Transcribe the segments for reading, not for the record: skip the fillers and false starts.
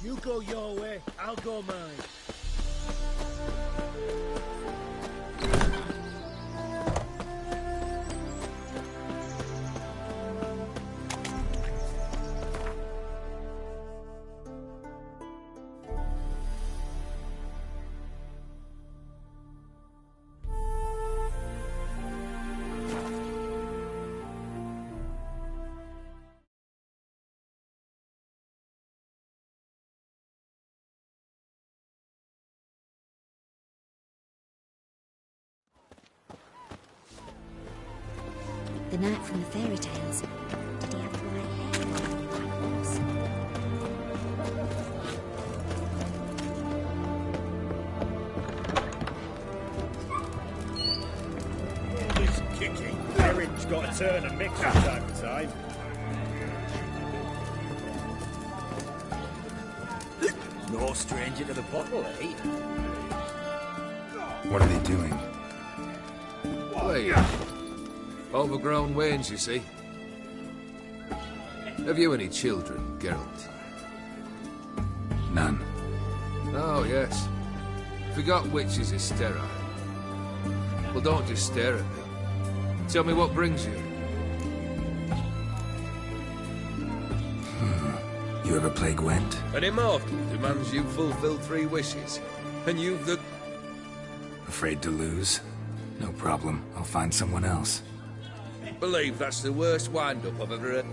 You go your way, I'll go mine. The knight from the fairy tales. Did he have white hair or a white horse? All this kicking. Eric's got to turn and mix from time to time. No stranger to the bottle, eh? What are they doing? Wait. Overgrown wains, you see. Have you any children, Geralt? None. Oh, yes. Forgot witches is sterile. Well, don't just stare at me. Tell me what brings you. You ever play Gwent? An immortal demands you fulfill 3 wishes. And you've the... Afraid to lose? No problem. I'll find someone else. Believe that's the worst wind-up I've ever heard.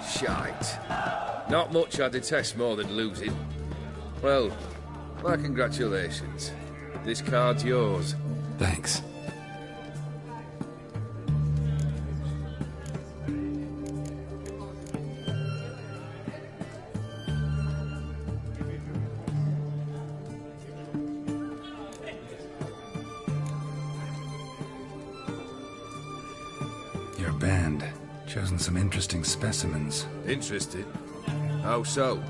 Shite. Not much I detest more than losing. Well, my congratulations. This card's yours. Thanks. Your band. Chosen some interesting specimens. Interested? How so?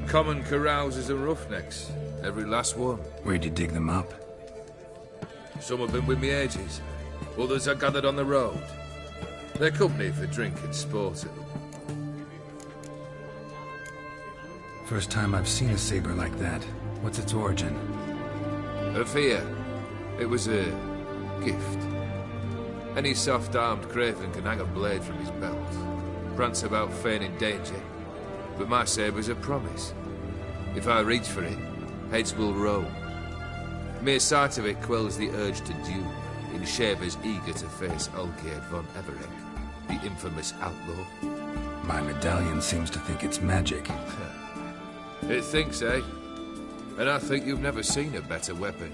Common carousers and roughnecks. Every last one. Where'd you dig them up? Some have been with me ages. Others I gathered on the road. They're company for drink and sporting. First time I've seen a saber like that. What's its origin? A fear. It was a gift. Any soft-armed craven can hang a blade from his belt. Prance about feigning danger. But my saber's a promise. If I reach for it, heads will roll. Mere sight of it quells the urge to duel in shavers eager to face Olgierd von Everett, the infamous outlaw. My medallion seems to think it's magic. It thinks, eh? And I think you've never seen a better weapon.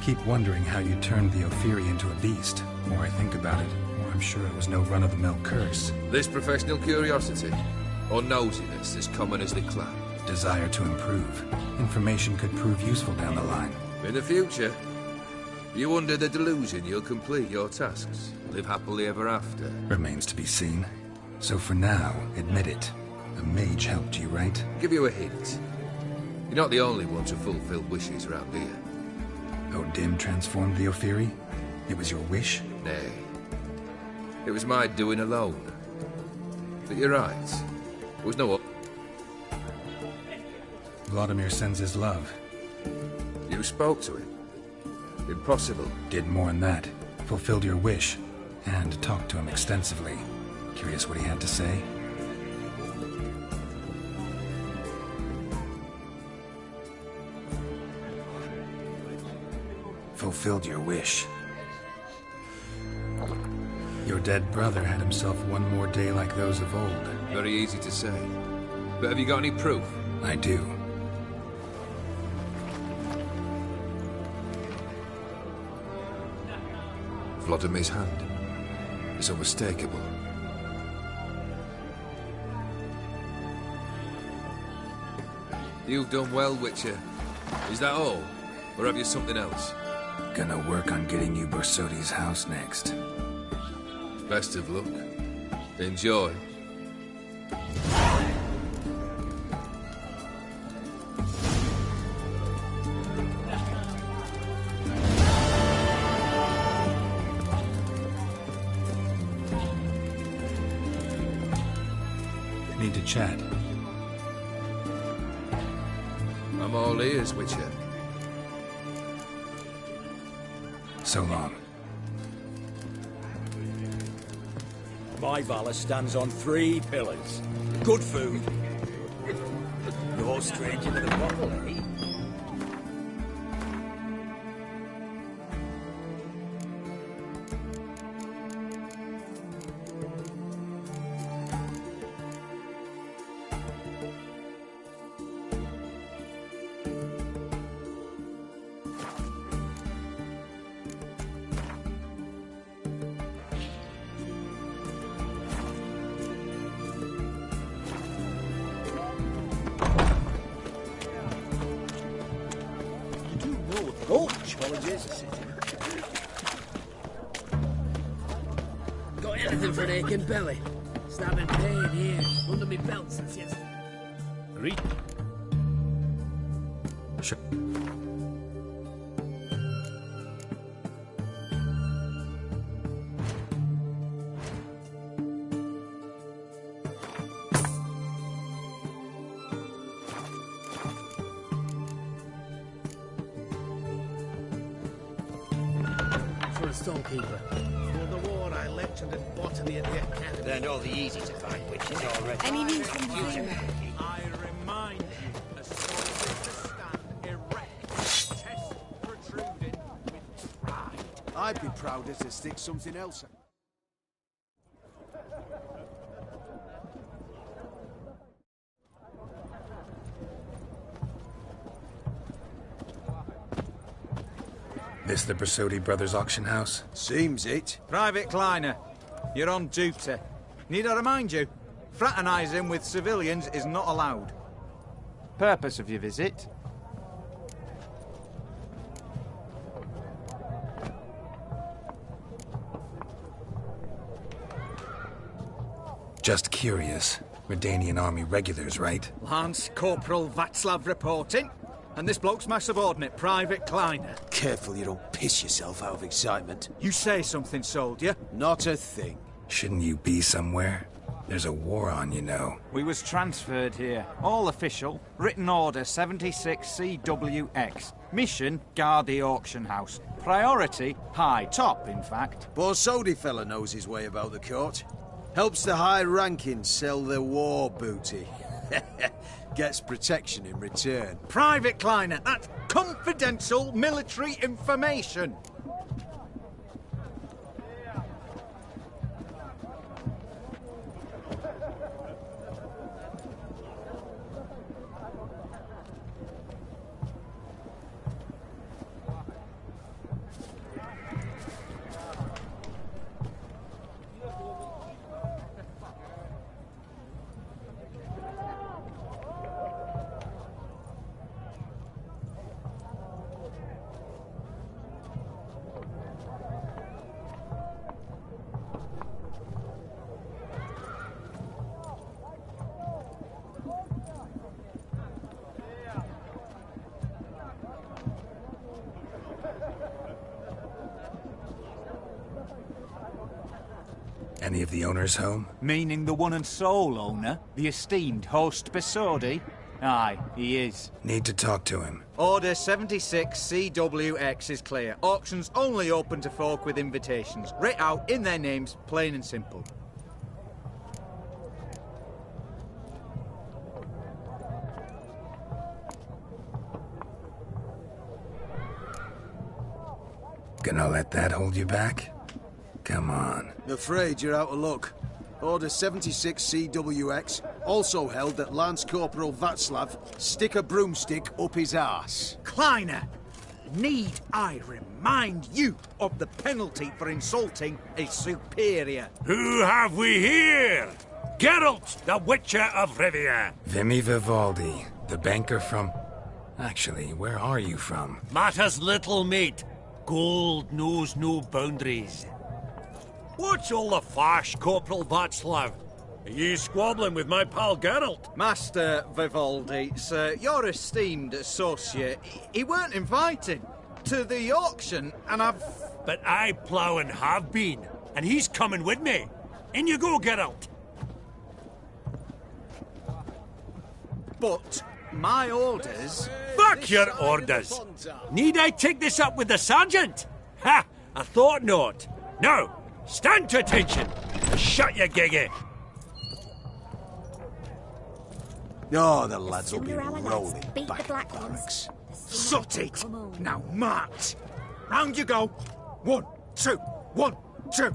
Keep wondering how you turned the Ophiri into a beast. The more I think about it, the more I'm sure it was no run-of-the-mill curse. This professional curiosity, or nosiness as common as the clan. Desire to improve. Information could prove useful down the line. In the future, you under the delusion you'll complete your tasks, live happily ever after. Remains to be seen. So for now, admit it. A mage helped you, right? Give you a hint. You're not the only one to fulfill wishes around here. Odin transformed the Ophiri? It was your wish? Nay. It was my doing alone. But you're right. There was no... Vladimir sends his love. You spoke to him? Impossible. Did more than that. Fulfilled your wish. And talked to him extensively. Curious what he had to say? Fulfilled your wish. Your dead brother had himself one more day like those of old. Very easy to say. But have you got any proof? I do. Vladimir's hand. It's unmistakable. You've done well, Witcher. Is that all? Or have you something else? Gonna work on getting you Borsodi's house next. Best of luck. Enjoy. Need to chat. I'm all ears, Witcher. So long. My valor stands on 3 pillars. Good food. No stranger to the bottle, eh? Oh, challenges. Got anything for an aching belly? Stabbing pain here, under me belt since yesterday. Read. Sure. For a stonekeeper. For the war, I lectured in botany at the academy. They're not the easy to find witches already. Any news from the Future. Fairy? I remind you, a sword is to stand erect, chest protruding, with I'd be prouder to stick something else. This the Brasodi Brothers auction house? Seems it. Private Kleiner, you're on duty. Need I remind you? Fraternising with civilians is not allowed. Purpose of your visit? Just curious. Redanian Army regulars, right? Lance Corporal Václav reporting. And this bloke's my subordinate, Private Kleiner. Careful you don't piss yourself out of excitement. You say something, soldier? Not a thing. Shouldn't you be somewhere? There's a war on, you know. We was transferred here. All official. Written order 76 CWX. Mission, guard the auction house. Priority, high. Top, in fact. Borsodi fella knows his way about the court. Helps the high rankings sell their war booty. Gets protection in return. Private Kleiner, that's confidential military information. Any of the owners home? Meaning the one and sole owner, the esteemed host Besodi? Aye, he is. Need to talk to him. Order 76 CWX is clear. Auctions only open to folk with invitations. Writ out in their names, plain and simple. Gonna let that hold you back? Come on. Afraid you're out of luck. Order 76 CWX also held that Lance Corporal Václav stick a broomstick up his arse. Kleiner, need I remind you of the penalty for insulting a superior? Who have we here? Geralt, the Witcher of Rivia. Vimy Vivaldi, the banker from... Actually, where are you from? Matters little, mate. Gold knows no boundaries. What's all the fash, Corporal Václav? Are you squabbling with my pal Geralt? Master Vivaldi, sir, your esteemed associate, he weren't invited to the auction, and I've... But I plough and have been, and he's coming with me. In you go, Geralt. But my orders... Fuck your orders! Need I take this up with the sergeant? Ha! I thought not. Now, stand to attention. Shut your giggy. Oh, the lads will be Cinderella lads rolling beat back the black at ones. barracks. Sot it! Come on. Now march! Round you go! 1, 2, 1, 2!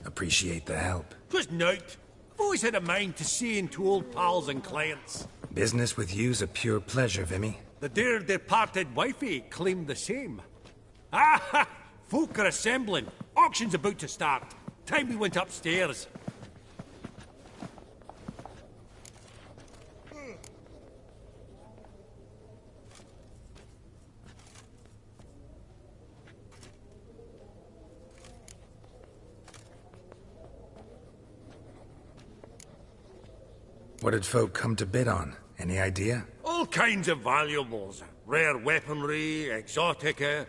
Appreciate the help. 'Twas nowt. I've always had a mind to see into old pals and clients. Business with you's a pure pleasure, Vimy. The dear departed wifey claimed the same. Ah ha! Folk are assembling. Auction's about to start. Time we went upstairs. What did folk come to bid on? Any idea? All kinds of valuables. Rare weaponry, exotica.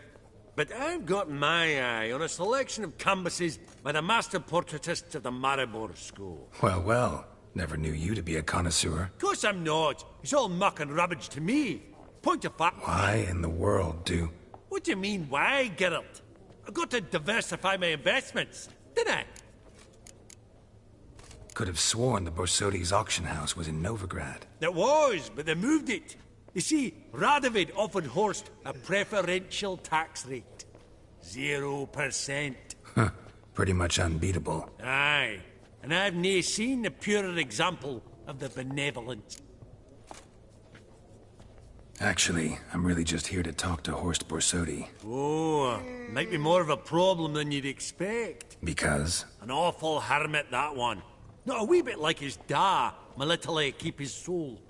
But I've got my eye on a selection of canvases by the master portraitists of the Maribor School. Well, well. Never knew you to be a connoisseur. Of course I'm not. It's all muck and rubbish to me. Point of fact... Why in the world do... What do you mean, why, Geralt? I've got to diversify my investments. didn't I? Could have sworn the Borsodi's auction house was in Novigrad. It was, but they moved it. You see, Radovid offered Horst a preferential tax rate. 0%. Huh. Pretty much unbeatable. Aye. And I've nae seen a purer example of the benevolence. Actually, I'm really just here to talk to Horst Borsodi. Oh, might be more of a problem than you'd expect. Because? An awful hermit, that one. Not a wee bit like his da, military keep his soul.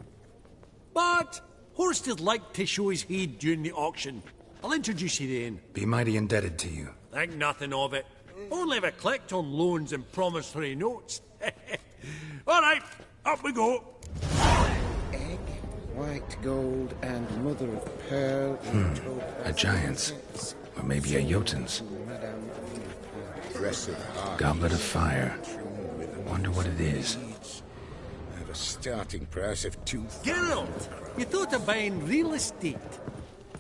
But Horst is like to show his head during the auction. I'll introduce you then. Be mighty indebted to you. Think nothing of it. Only if I collect on loans and promissory notes. All right, up we go. Egg, white gold, and mother of pearl. A giant's. Or maybe a Jotun's. Goblet of fire. Wonder what it is. I have a starting price of 2,000. Geralt, you thought of buying real estate.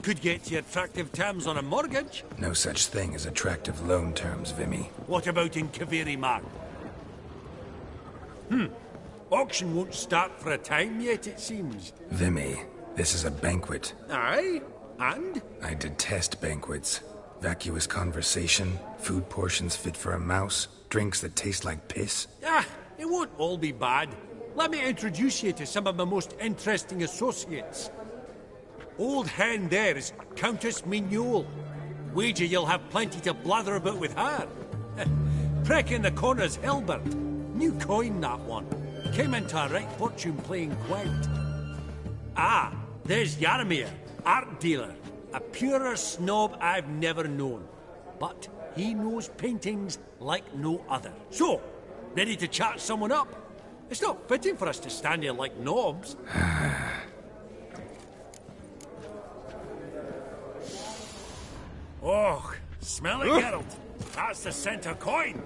Could get you attractive terms on a mortgage. No such thing as attractive loan terms, Vimy. What about in Kaveri Mark? Auction won't start for a time yet, it seems. Vimy, this is a banquet. Aye, and? I detest banquets. Vacuous conversation, food portions fit for a mouse, drinks that taste like piss. It won't all be bad. Let me introduce you to some of my most interesting associates. Old hen there is Countess Mignol. Wager you'll have plenty to blather about with her. Prick in the corner's Hilbert. New coin, that one. Came into a right fortune playing quite. There's Yarmir, art dealer. A purer snob I've never known. But he knows paintings like no other. So, ready to chat someone up? It's not fitting for us to stand here like knobs. Oh, smell it, Geralt. That's the center coin.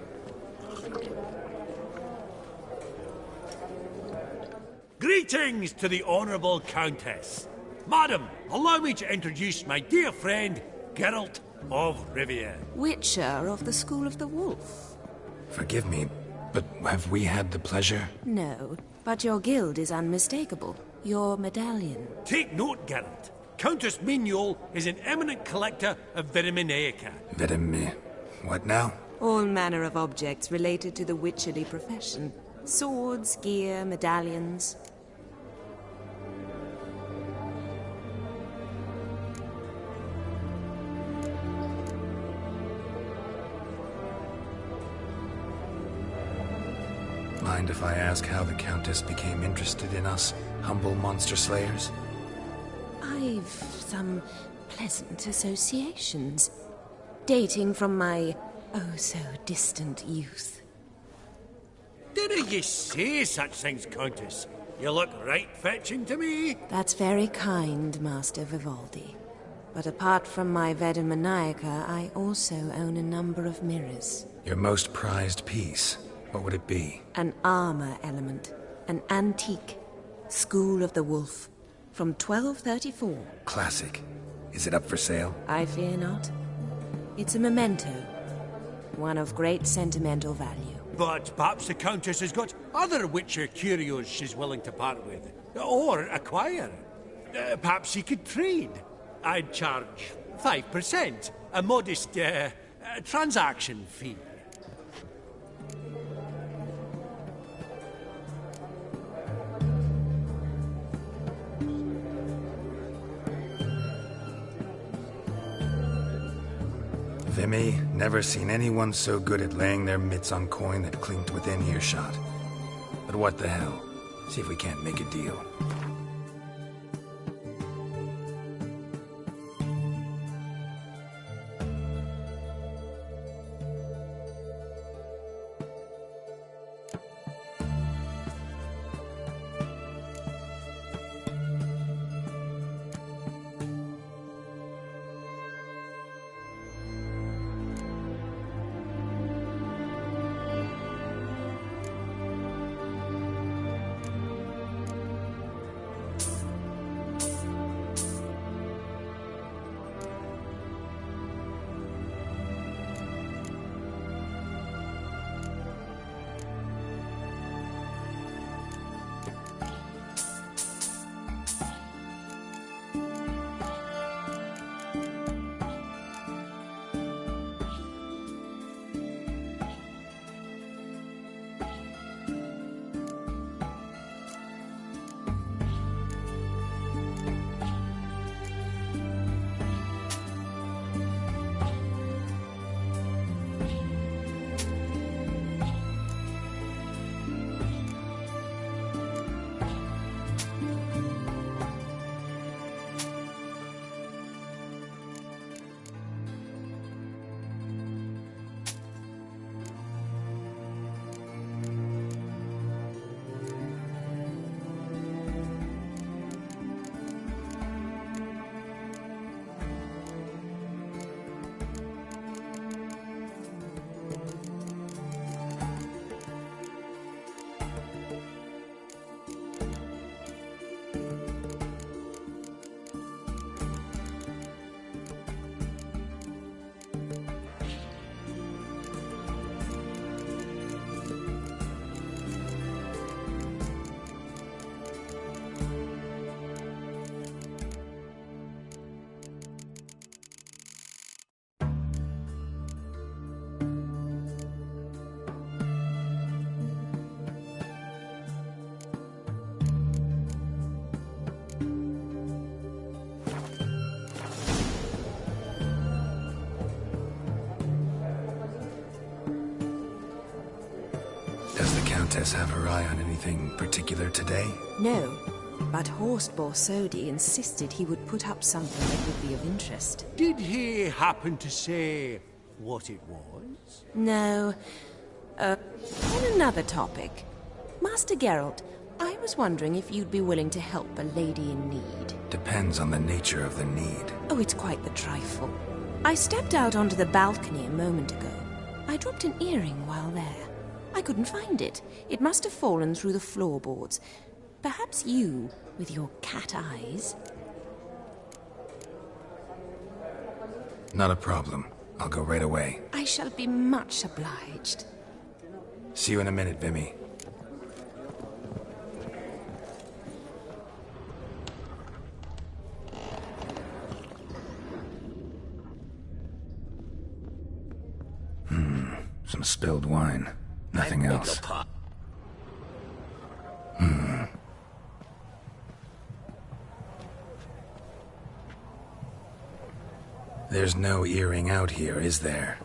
Greetings to the Honourable Countess. Madam, allow me to introduce my dear friend, Geralt of Rivia. Witcher of the School of the Wolf. Forgive me, but have we had the pleasure? No, but your guild is unmistakable. Your medallion. Take note, Geralt. Countess Mignol is an eminent collector of Vitaminaica. What now? All manner of objects related to the witcherly profession. Swords, gear, medallions. Mind if I ask how the Countess became interested in us, humble monster slayers? I've some pleasant associations, dating from my oh-so-distant youth. Didn't you say such things, Countess? You look right fetching to me. That's very kind, Master Vivaldi. But apart from my Vedamaniaca, I also own a number of mirrors. Your most prized piece, what would it be? An armor element, an antique, School of the Wolf, from 1234. Classic. Is it up for sale? I fear not. It's a memento, one of great sentimental value. But perhaps the Countess has got other Witcher curios she's willing to part with. Or acquire. Perhaps he could trade. I'd charge 5%. A modest, transaction fee. Vimy, never seen anyone so good at laying their mitts on coin that clinked within earshot. But what the hell? See if we can't make a deal. Countess have her eye on anything particular today? No, but Horst Borsodi insisted he would put up something that would be of interest. Did he happen to say what it was? No. On another topic. Master Geralt, I was wondering if you'd be willing to help a lady in need. Depends on the nature of the need. Oh, it's quite the trifle. I stepped out onto the balcony a moment ago. I dropped an earring while there. I couldn't find it. It must have fallen through the floorboards. Perhaps you, with your cat eyes... Not a problem. I'll go right away. I shall be much obliged. See you in a minute, Vimy. Some spilled wine. Nothing else. There's no earring out here, is there?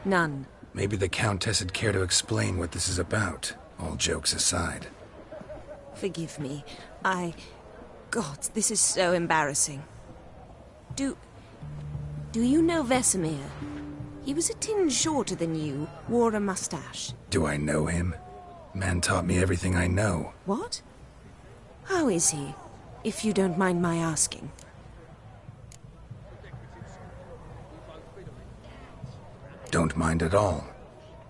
None. Maybe the Countess would care to explain what this is about, all jokes aside. Forgive me. God, this is so embarrassing. Do you know Vesemir? He was a tinge shorter than you, wore a mustache. Do I know him? Man taught me everything I know. What? How is he, if you don't mind my asking? Don't mind at all.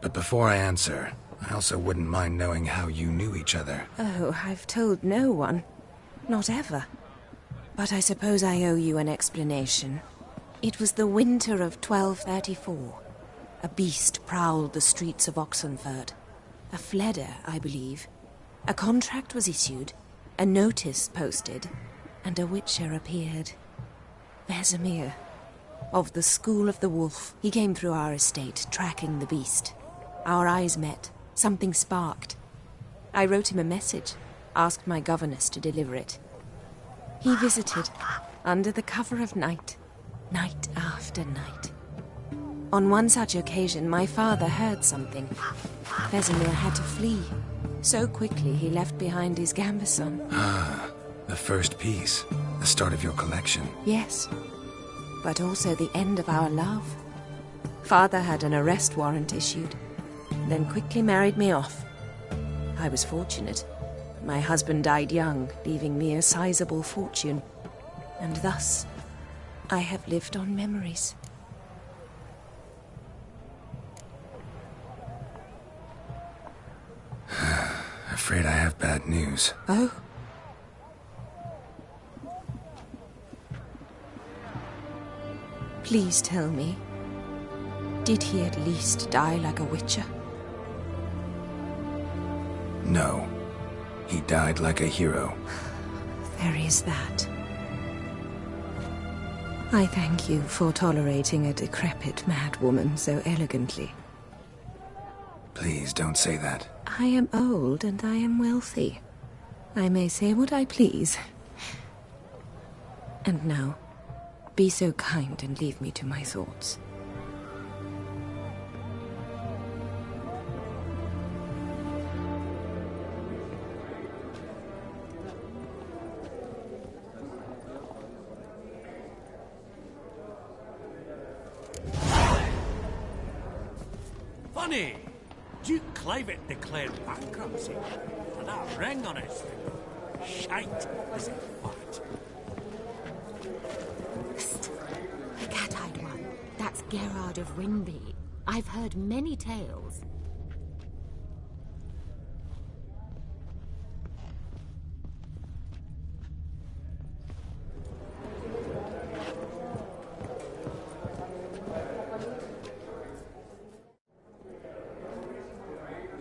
But before I answer, I also wouldn't mind knowing how you knew each other. Oh, I've told no one. Not ever. But I suppose I owe you an explanation. It was the winter of 1234. A beast prowled the streets of Oxenfurt. A fledder, I believe. A contract was issued, a notice posted, and a witcher appeared. Vesemir, of the School of the Wolf. He came through our estate, tracking the beast. Our eyes met. Something sparked. I wrote him a message, asked my governess to deliver it. He visited, under the cover of night, night after night. On one such occasion, my father heard something. Vesemir had to flee. So quickly, he left behind his gambeson. Ah, the first piece. The start of your collection. Yes, but also the end of our love. Father had an arrest warrant issued, then quickly married me off. I was fortunate. My husband died young, leaving me a sizable fortune. And thus, I have lived on memories. Afraid I have bad news. Oh? Please tell me, did he at least die like a witcher? No. He died like a hero. There is that. I thank you for tolerating a decrepit madwoman so elegantly. Please don't say that. I am old and I am wealthy. I may say what I please. And now, be so kind and leave me to my thoughts. Funny! Duke Clivet declared bankruptcy. And that ring on his finger. Shite, is it what? The cat-eyed one. That's Gerard of Ringby. I've heard many tales.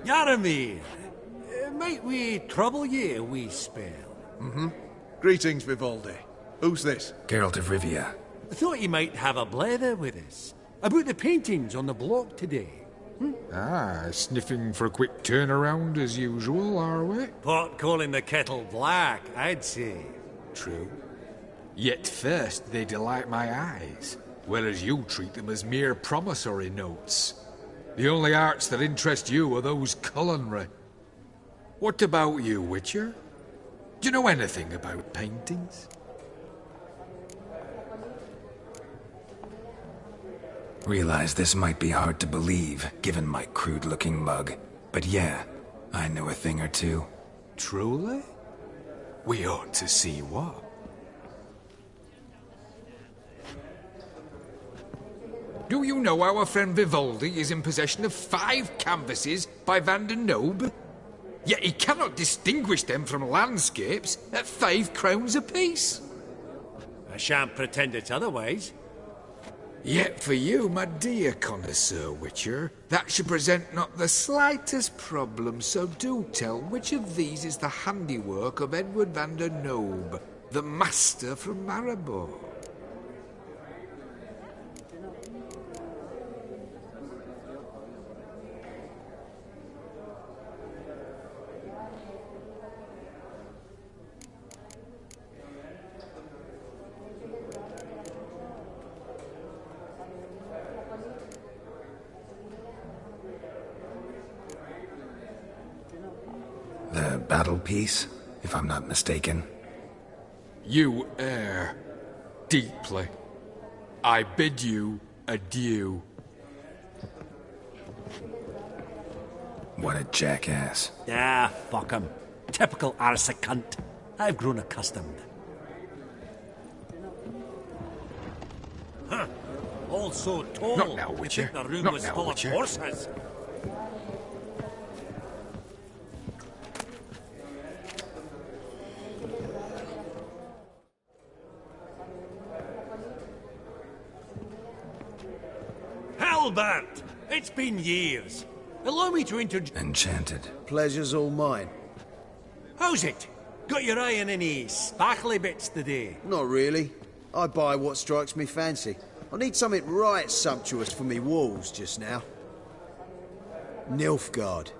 Yaramir, might we trouble ye a wee spell? Greetings, Vivaldi. Who's this? Geralt of Rivia. I thought you might have a blether with us. About the paintings on the block today. Ah, sniffing for a quick turnaround as usual, are we? Pot calling the kettle black, I'd say. True. Yet first they delight my eyes. whereas you treat them as mere promissory notes. The only arts that interest you are those culinary. What about you, Witcher? Do you know anything about paintings? Realize this might be hard to believe, given my crude-looking mug. But yeah, I know a thing or two. Truly? We ought to see what. Do you know our friend Vivaldi is in possession of 5 canvases by Van der Nobe? Yet he cannot distinguish them from landscapes at 5 crowns apiece. I shan't pretend it's otherwise. Yet for you, my dear connoisseur Witcher, that should present not the slightest problem, so do tell which of these is the handiwork of Edward van der Nobe, the master from Maribor. The battle piece, if I'm not mistaken. You err deeply. I bid you adieu. What a jackass. Ah, fuck him. Typical arse a cunt. I've grown accustomed. Huh. All so tall. Not now, You'd Witcher. think the room Not was now, full Witcher. of horses. Albert! It's been years. Allow me to introduce... Enchanted. Pleasure's all mine. How's it? Got your eye on any sparkly bits today? Not really. I buy what strikes me fancy. I need something right sumptuous for me walls just now. Nilfgaard.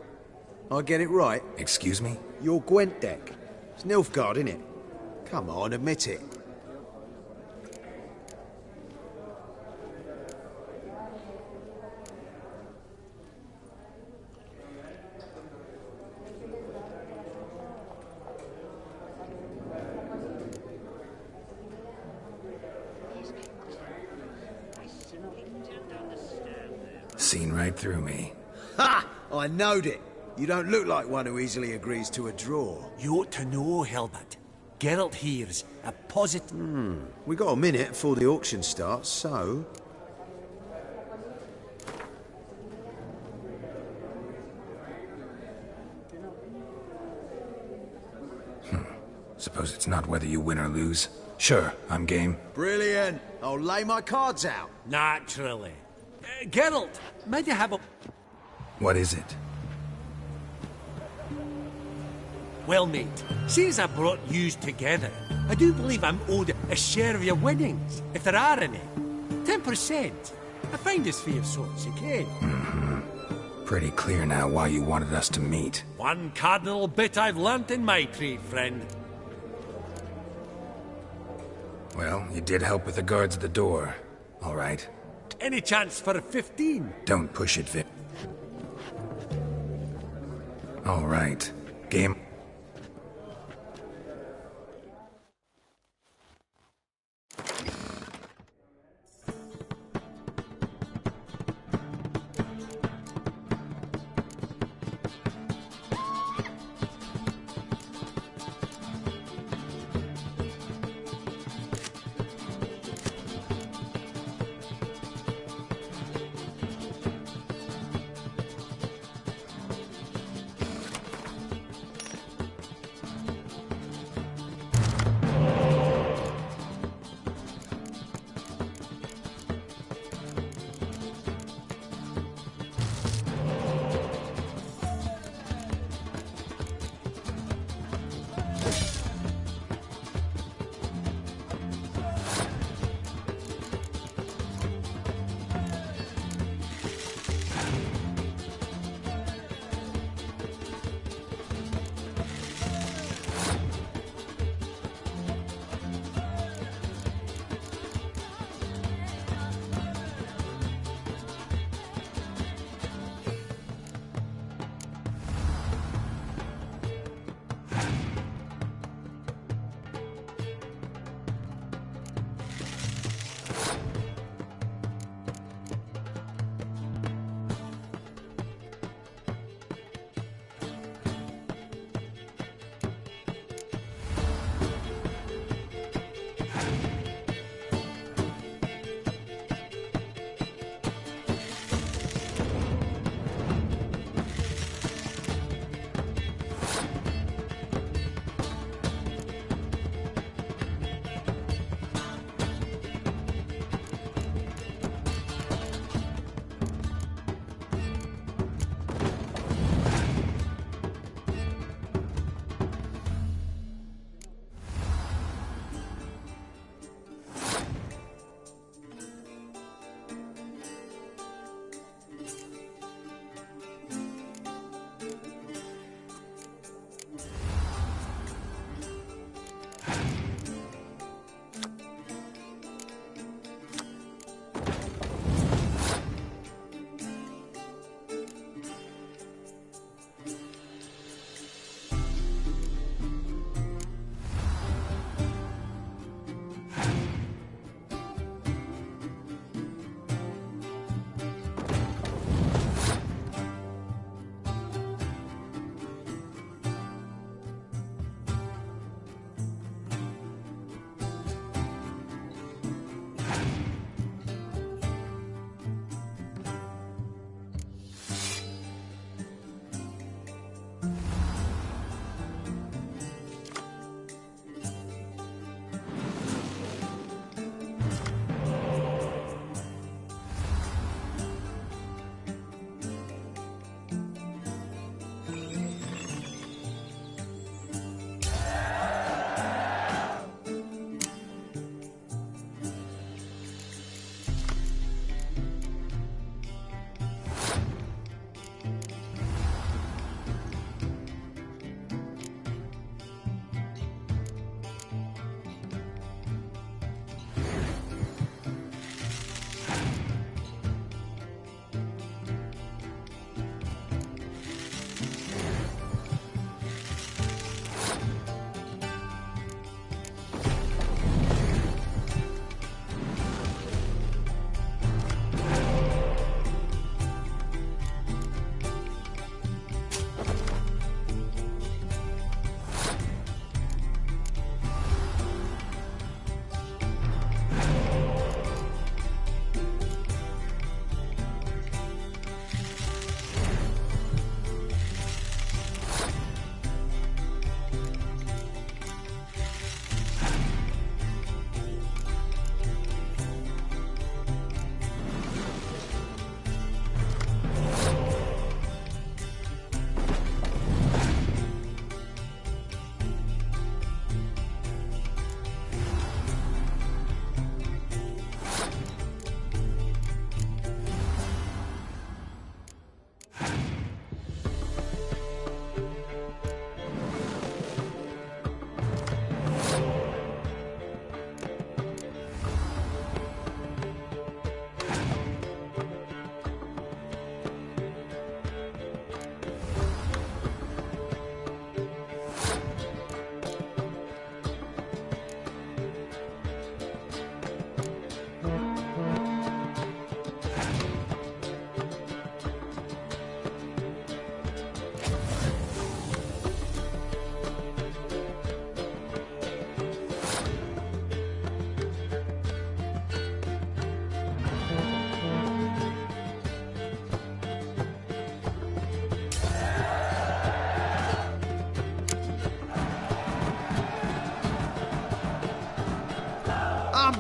I get it right? Excuse me? Your Gwent deck. It's Nilfgaard, innit? Come on, admit it. Seen right through me. Ha! I knowed it. You don't look like one who easily agrees to a draw. You ought to know, Helbert. Geralt here's a positive... We got a minute before the auction starts, so... Suppose it's not whether you win or lose. Sure, I'm game. Brilliant. I'll lay my cards out. Naturally. Geralt, might you have a... What is it? Well, mate, since I brought yous together, I do believe I'm owed a share of your winnings, if there are any. 10%. I find this for your sorts, you can. Pretty clear now why you wanted us to meet. One cardinal bit I've learnt in my trade, friend. Well, you did help with the guards at the door. All right. Any chance for a 15? Don't push it, Vic. All right. Game.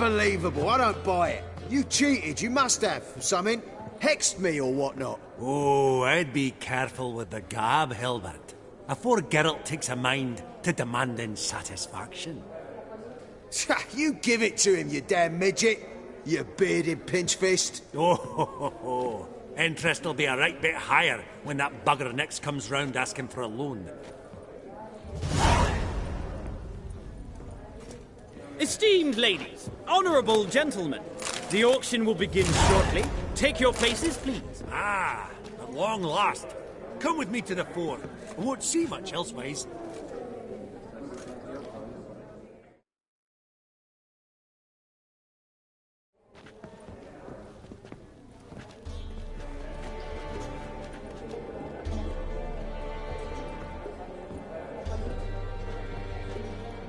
Unbelievable, I don't buy it. You cheated, you must have, something. Hexed me or whatnot. Oh, I'd be careful with the gab, Hilbert. Afore Geralt takes a mind to demanding satisfaction. You give it to him, you damn midget. You bearded pinchfist. Oh, interest will be a right bit higher when that bugger next comes round asking for a loan. Esteemed ladies, honourable gentlemen, the auction will begin shortly. Take your places, please. Ah, at long last. Come with me to the fore. I won't see much elsewise.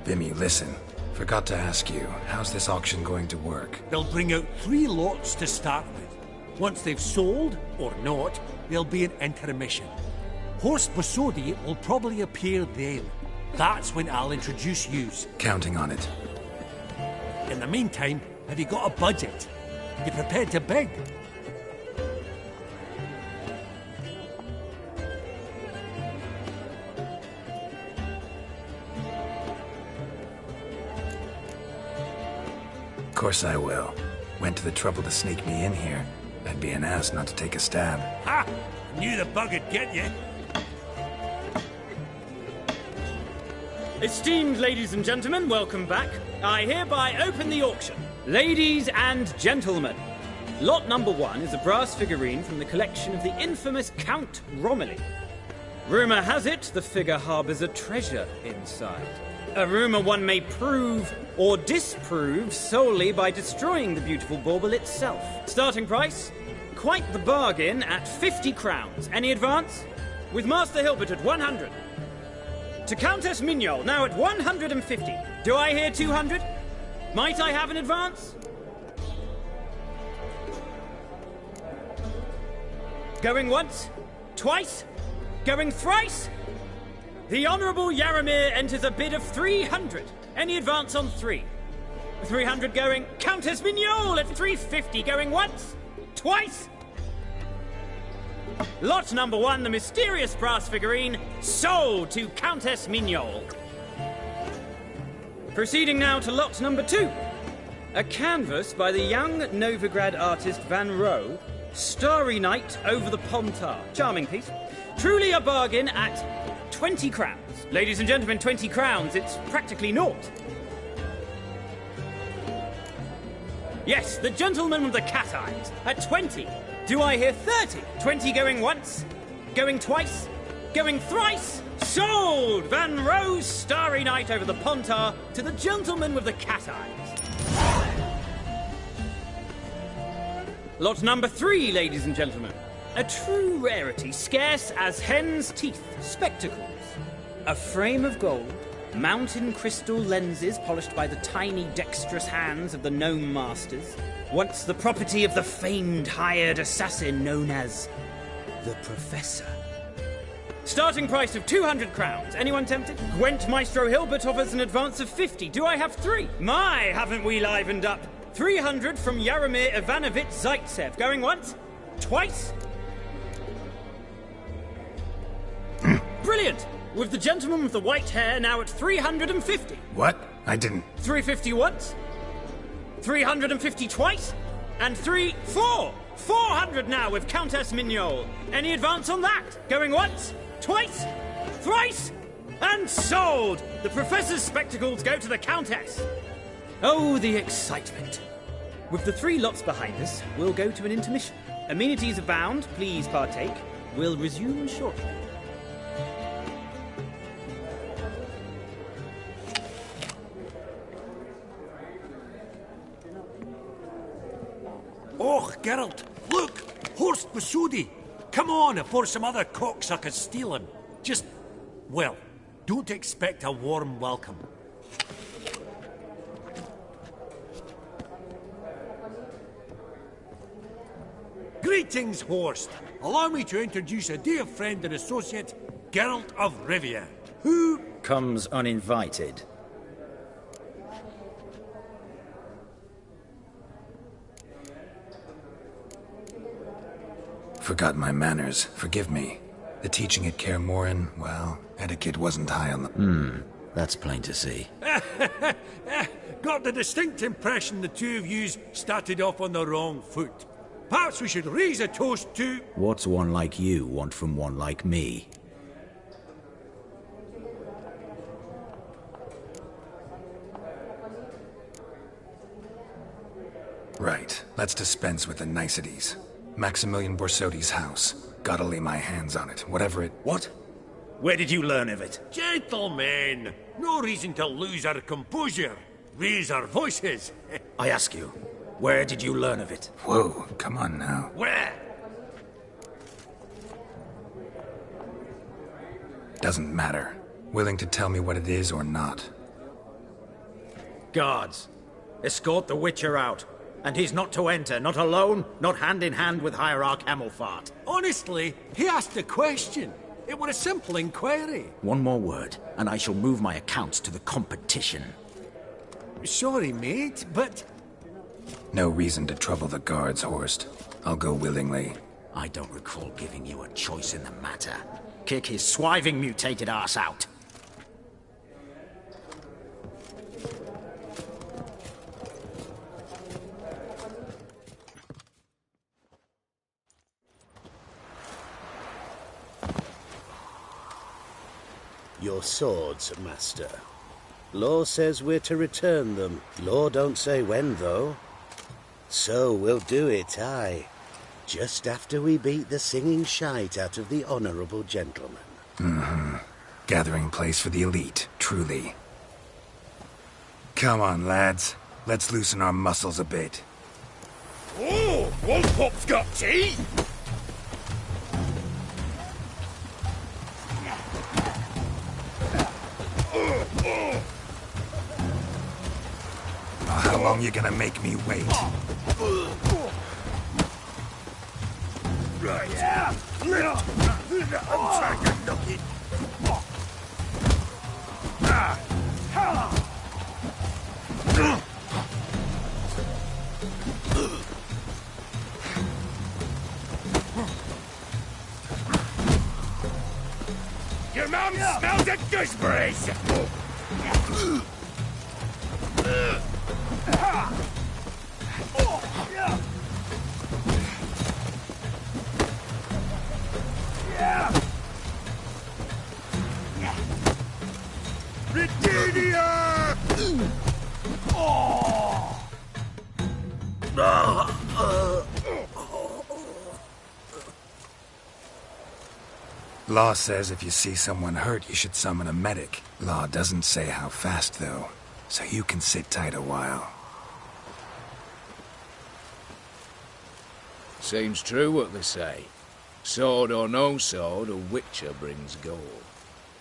Vimy, listen. Forgot to ask you, how's this auction going to work? They'll bring out 3 lots to start with. Once they've sold, or not, there'll be an intermission. Horst Bosodi will probably appear then. That's when I'll introduce yous. Counting on it. In the meantime, have you got a budget? You prepared to beg? Of course I will. Went to the trouble to sneak me in here. I'd be an ass not to take a stab. Ha! Knew the bug'd get you. Esteemed ladies and gentlemen, welcome back. I hereby open the auction. Ladies and gentlemen, lot number 1 is a brass figurine from the collection of the infamous Count Romilly. Rumour has it the figure harbours a treasure inside. A rumour one may prove or disprove solely by destroying the beautiful bauble itself. Starting price? Quite the bargain at 50 crowns. Any advance? With Master Hilbert at 100. To Countess Mignol, now at 150. Do I hear 200? Might I have an advance? Going once? Twice? Going thrice? The Honourable Yaramir enters a bid of 300. Any advance on 3? 300 going. Countess Mignol at 350 going once? Twice? Lot number 1, the mysterious brass figurine, sold to Countess Mignol. Proceeding now to lot number 2. A canvas by the young Novigrad artist Van Rohe, Starry Night over the Pontar. Charming piece. Truly a bargain at 20 crowns. Ladies and gentlemen, 20 crowns, it's practically naught. Yes, the gentleman with the cat eyes at 20. Do I hear 30? 20 going once? Going twice? Going thrice? Sold! Van Rohe's Starry Night over the Pontar to the gentleman with the cat eyes. Lot number 3, ladies and gentlemen. A true rarity, scarce as hen's teeth. Spectacles. A frame of gold, mountain crystal lenses polished by the tiny dexterous hands of the gnome masters. Once the property of the famed hired assassin known as the Professor. Starting price of 200 crowns. Anyone tempted? Gwent Maestro Hilbert offers an advance of 50. Do I have 3? My, haven't we livened up? 300 from Yaramir Ivanovich Zaitsev. Going once? Twice? Brilliant! With the gentleman with the white hair now at 350. What? I didn't... 350 once? 350 twice? And 400 now with Countess Mignol. Any advance on that? Going once? Twice? Thrice? And sold! The Professor's spectacles go to the Countess. Oh, the excitement. With the 3 lots behind us, we'll go to an intermission. Amenities abound, please partake. We'll resume shortly. Oh, Geralt, look! Horst Bosodi! Come on, before some other cocksuckers steal him. Just, well, don't expect a warm welcome. Greetings, Horst. Allow me to introduce a dear friend and associate, Geralt of Rivia, who... comes uninvited. Forgot my manners. Forgive me. The teaching at Kaer Morhen, well, etiquette wasn't high on the... That's plain to see. Got the distinct impression the two of yous started off on the wrong foot. Perhaps we should raise a toast to... What's one like you want from one like me? Right. Let's dispense with the niceties. Maximilian Borsodi's house. Gotta lay my hands on it, whatever it... What? Where did you learn of it? Gentlemen, no reason to lose our composure. Raise our voices. I ask you, where did you learn of it? Whoa, come on now. Where? Doesn't matter. Willing to tell me what it is or not? Guards, escort the Witcher out. And he's not to enter, not alone, not hand in hand with Hierarch Hamelfart. Honestly, he asked a question. It were a simple inquiry. One more word, and I shall move my accounts to the competition. Sorry, mate, but... No reason to trouble the guards, Horst. I'll go willingly. I don't recall giving you a choice in the matter. Kick his swiving mutated ass out. Your swords, Master. Law says we're to return them. Law don't say when, though. So we'll do it, aye. Just after we beat the singing shite out of the honourable gentleman. Mm-hmm. Gathering place for the elite, truly. Come on, lads. Let's loosen our muscles a bit. Oh, one pop's got tea! How long you gonna make me wait? Right. Yeah. I'm trying to knock it. Your mom smells a gooseberries! Virginia! Law says if you see someone hurt, you should summon a medic. Law doesn't say how fast, though, so you can sit tight a while. Seems true what they say. Sword or no sword, a witcher brings gold.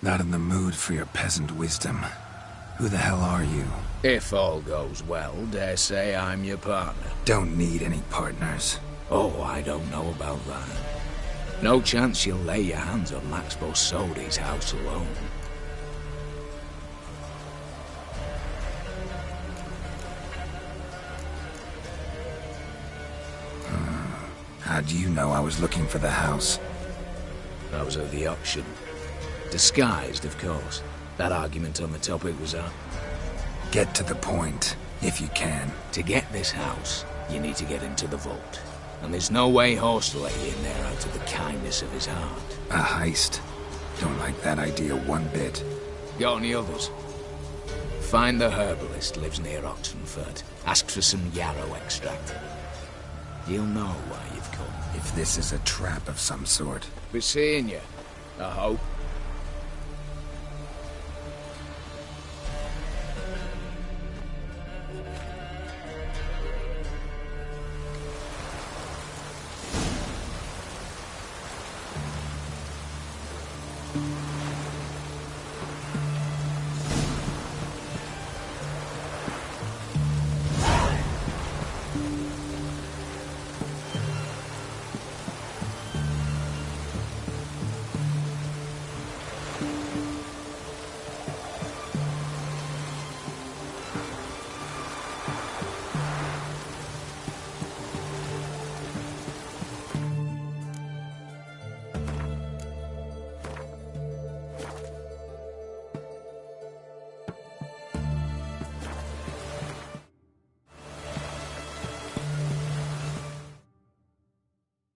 Not in the mood for your peasant wisdom. Who the hell are you? If all goes well, dare say I'm your partner. Don't need any partners. Oh, I don't know about that. No chance you'll lay your hands on Max Borsodi's house alone. How do you know I was looking for the house? I was at the auction. Disguised, of course. That argument on the topic was up. Get to the point, if you can. To get this house, you need to get into the vault. And there's no way Horst lay in there out of the kindness of his heart. A heist? Don't like that idea one bit. Got any others? Find the herbalist lives near Oxenfurt. Ask for some yarrow extract. You'll know why you've come. If this is a trap of some sort. Be seeing you, I hope.